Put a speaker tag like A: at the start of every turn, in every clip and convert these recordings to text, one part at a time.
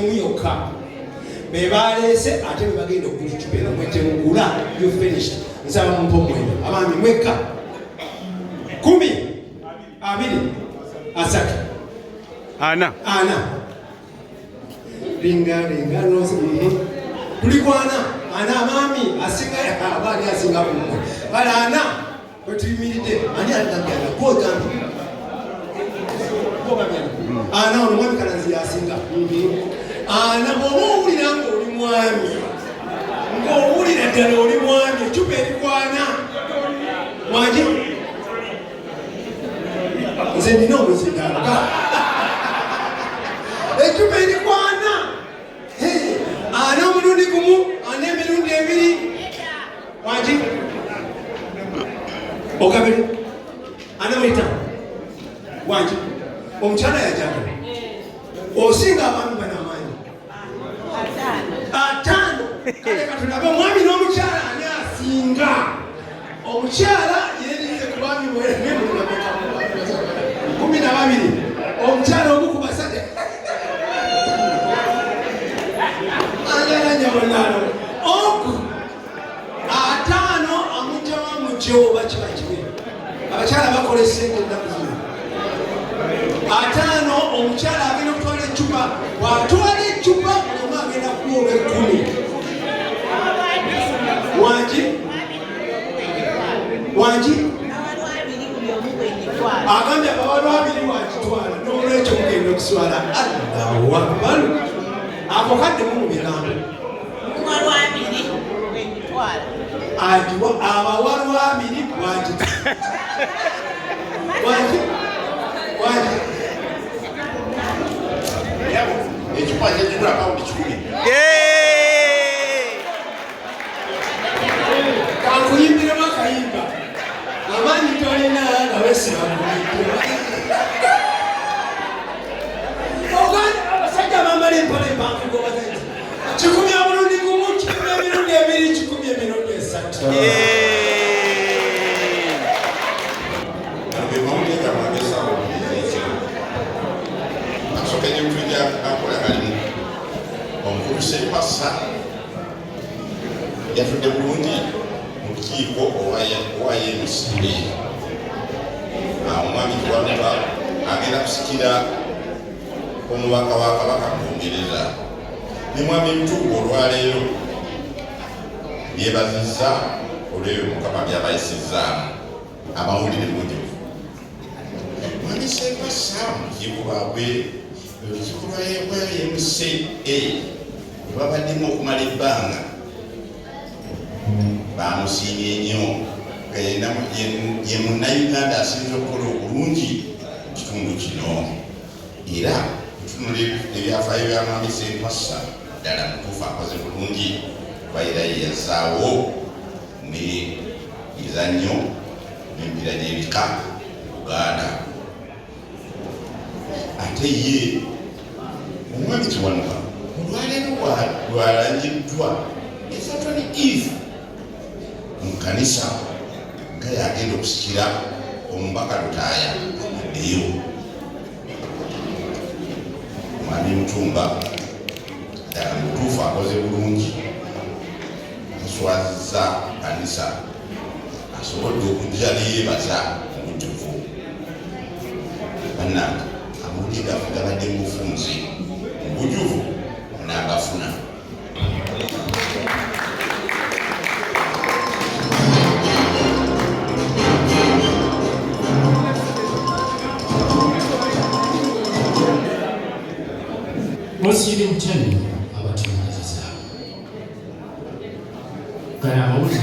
A: emu yokka be baleese ate be bagenda okugula eccupa eno mwetemugula you finished nsaba mumpa omwenda abaami mwekka 10 2 3
B: ana
A: linga nozi tulikwana ana abaami asinga abaali asinga kumwe bale ana wetuyimiridde ani alagagana kwogambi ana ono mwami Kalanzi yasinga ana bw'oba owulira ng'oli mwami ng'owulira ddala oli mwami eccupa erikwana mwagi nze nina omuzindalo eccupa erikwana ana omulundi gumu ana emirundi ebiri mwagi ogabire ana mwita wangi omukyala yajagala osinga abaami bano amaanyi 5 kale katulabe omwami n'omukyala ani asinga omukyala yeerize ku baami 12 omukyala omu ku basatu anyalanya bonnano oku 5 amugjamu amugjo bakiba kiwe abakyala bakola esente ennaku zino 5 omukyala agenda okutwala eccupa bw'atwala eccupa omu agenda kuwoba 10 wangi agambye abawala 2 wakitwala n'olwekyo mugenda okuswala Allahu akbar ako kaddemu mu bigambo agiwa abawala 2 wangi
C: ekipa kyekigula pawundi 10
A: kankuyimbiremu akayimba amaanyi tolina nga abasajja bambala empala empankugobazaiti 10 omulundi gumu 10 emirundi 2 10 emirundi
C: 3 omukulu Passa yatudde bulungi mu lukiiko owayemusire omwami Kiwanuka agenda kusikira omubaka wa Kabaka mu Bungereza ne mwami Ntuubo olwaleero byebazizza olw'ebyo Mukama byabayisizaamu amawulire mujuvu mwami Passa mu lukiiko lwabwe olukiiko lwayemusa lwabaddemu okumala ebbanga bamusiimye nnyo ye munnayuganda asinze okukola obulungi mu kitundu kino era tutunula ebyafaayo bya mwami Passa ddala mutuufu akoze bulungi kubaira ye yazaawo n'emizannyo n'emipiira gy'ebika Luganda ate ye omwami Kiwanuka olwaleero lwalangiddwa Thornton Heath mu Kkanisa nga yagenda okusikira omubaka Lutaaya addeyo omwami Mutumba ddala mutuufu akoze bulungi aswazizza Kkanisa asobodde okujja neyeebaza omujjuvu bannange amawulire gaffe gabadde mu bufunze mu bujjuvu n'agafuna
D: Monsiri mutani abatumiriza gana amawulire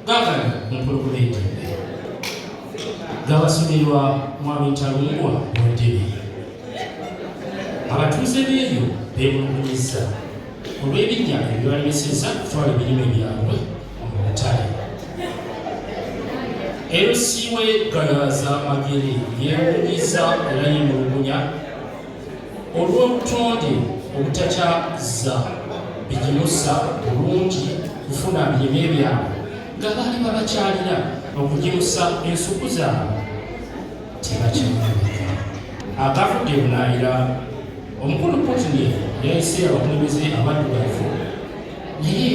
D: gagana mupulogulenti gabasomerwa mwami Ntalungwa Mwendebe abatuuze b'ebyo beemulugunyizza olw'ebinnya ebibalemesezza kutwala ebirime byabwe mu butale erusiwe galaza magere yeewuunyiza era yemulugunya olw'obutonde obutakyaza bigimusa bulungi kufuna birime byabwe nga baali babakyalira okugimusa ensuku zaabwe tebakyalabika agavudde bunaayira omukulu Thornton yayise abakulembeze abaddugavu naye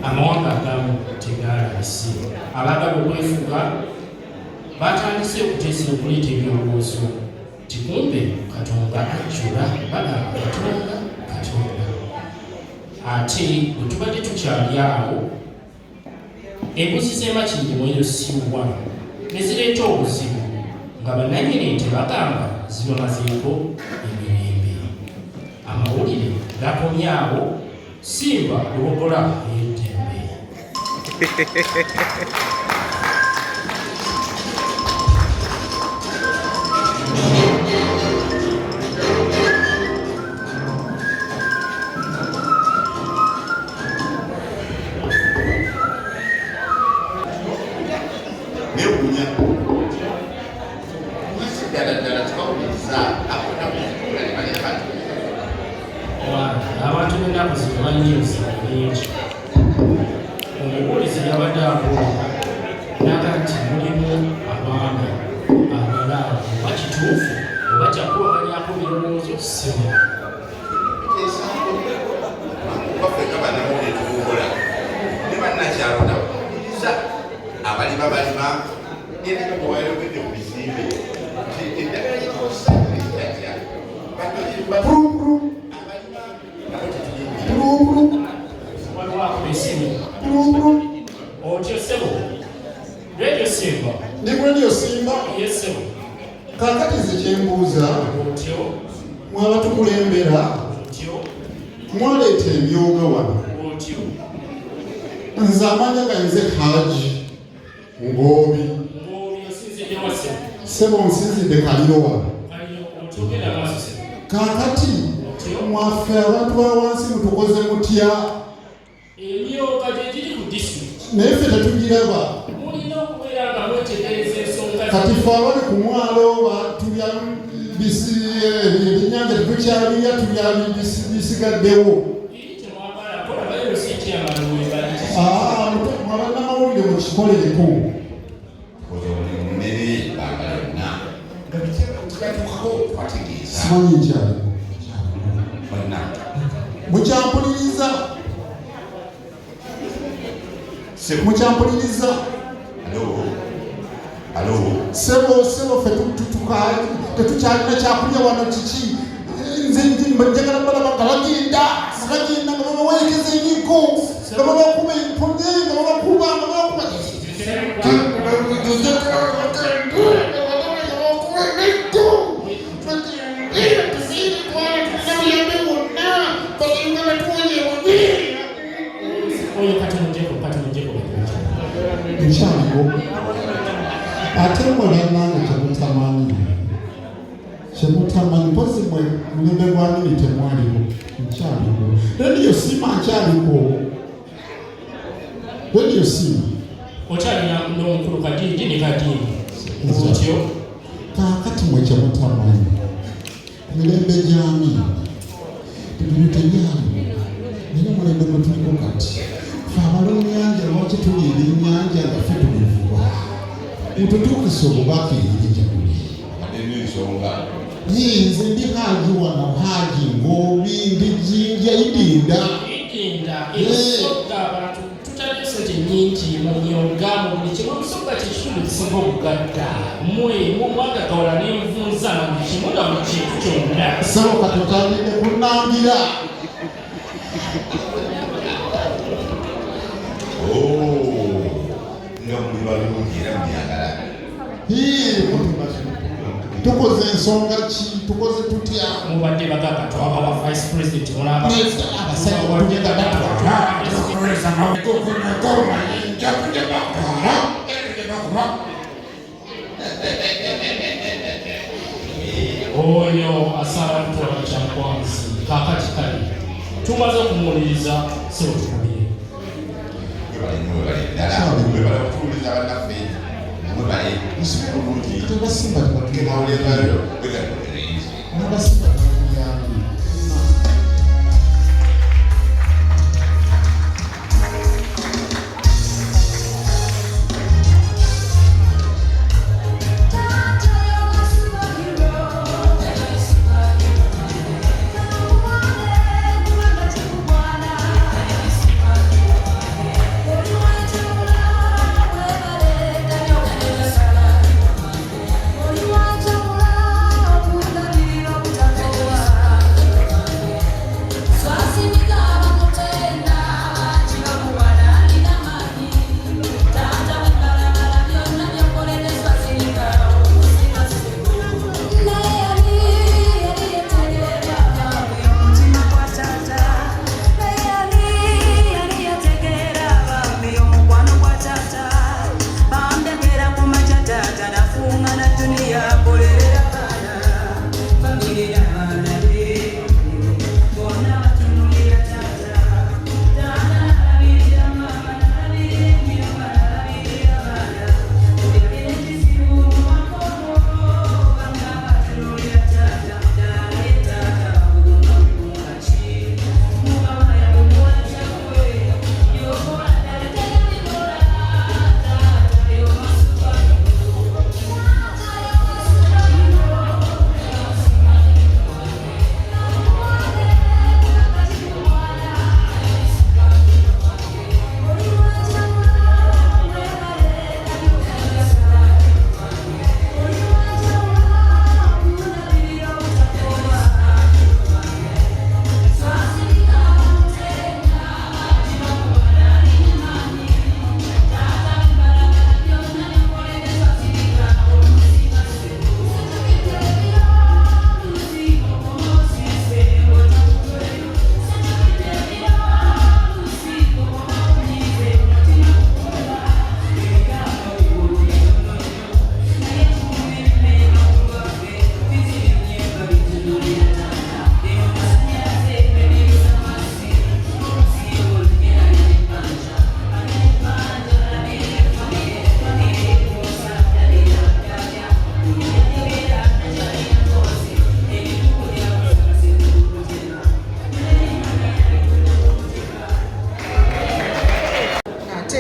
D: amawanga agamu tegalabise. Abagaba okwefuga batandise okuteesa okuleeta ebirowoozo nti kumbe Katonda ajjula bagamba Katonda Katonda. Ate bwe tubadde tukyali awo embuzi z'emakindi mweyo siwa ne zireeta obuzibu nga bannannyini nti bagamba zibamazeeko emirembe. Amawulire gakomye awo Simba lubogola ey'eddembe. Abantu b'ennaku zino balina ebizibu bingi. Omubuulizi yabadde abuulira n'agamba nti mulimu abaami abalala oba kituufu oba kyakubaganyaako birowoozo ssimu.
C: bafeka bannamawulire tubuukola ne bannakyalo nabakuliza abalima balima era nga bwewayogedde ku bizimbe nti eddagala lyetosaaatya
D: otyo ssebo radio Simba
E: ne radio Simba
D: yessebo
E: kakati zekyembuuza
D: otyo
E: mwabatukulembera
D: otyo
E: mwaleeta ebyoga wano
D: otyo
E: nze amanya ganze Haji Ngobi
D: osinzidde wasebo
E: sebo nsinzidde Kaliro wano
D: otogenda maaso sebo
E: kakati mwaffe abantu ba wansi mutukoze mutya
D: emyoka gyegiri ku disitulikiti
E: naye ffe tetugiraba
D: mulina okubeera nga mwetegereza ensonga
E: kati ffe abali ku mwalo tulya ebyennyanja tetukyalirya tulya bisigaddewo mwabannamawulire mukikolereko
C: mmere banga yonna nga tugatukako twategeeza
E: simanyi nkyaliwo mukyampuliriza mukyampuliriza
C: alo
E: sebo ffe tetukyalina kyakulya wano kiki nze njagala balaba nga bagenda nga babawerekeza enyiko nga babakuba empone nga babakuba nga babakuba nkyaliwo ate mwebanange kyemutamanyi mpozi mwe mulembe gwa mini temwaliwo nkyaliwo radio Simba nkyaliko radio Simba
D: okyalina n'omukulu kadingi ne kadingi otyo
E: kakati mwe kyemutamanyi mirembe gyami ebintu tebyaliwo naye mulembe gwe tuliko kati fe abalunnyanja lwaki tuli ebyennyanja nga ffe tubivuba mututuukisa obubaka ebirijjakuli
C: ensonga
E: nze ndi Haji wano Haji Ngobi ndi Jinja idinda
D: ebisoka abantu tutalina sente nnyingi mu myonga mu buli kimu omusonga kyekitundu kisinga obugadda mwagagawala n'envunza na buli kimu nga buli kintu kyonna
E: sawa katutandike kunambira
C: nga muli balungi era muyagala
E: tukoze ensonga ki tukoze tutya
D: mubadde bagagga twaba vice president mulaba oyo asaba ntwala kyankwanzi kakati kali tumaze okumuwuliriza sebo tukubire
C: mwebale okutuuliza bannaffe mwebale musibe bulungi
E: tebasimba
C: ngemawulirayo begaerezi
E: tebasimba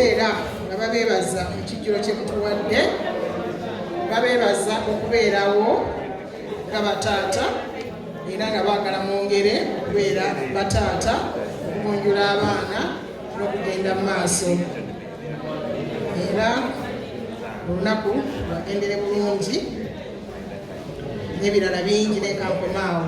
F: ekiseera nga babeebaza ekijjulo kye mutuwadde, babeebaza okubeerawo nga bataata era nga baagala mwongere okubeera bataata, okugunjula abaana n'okugenda mu maaso. Era olunaku lwagendere bulungi n'ebirala bingi nekankomaawo.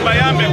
B: Bayambe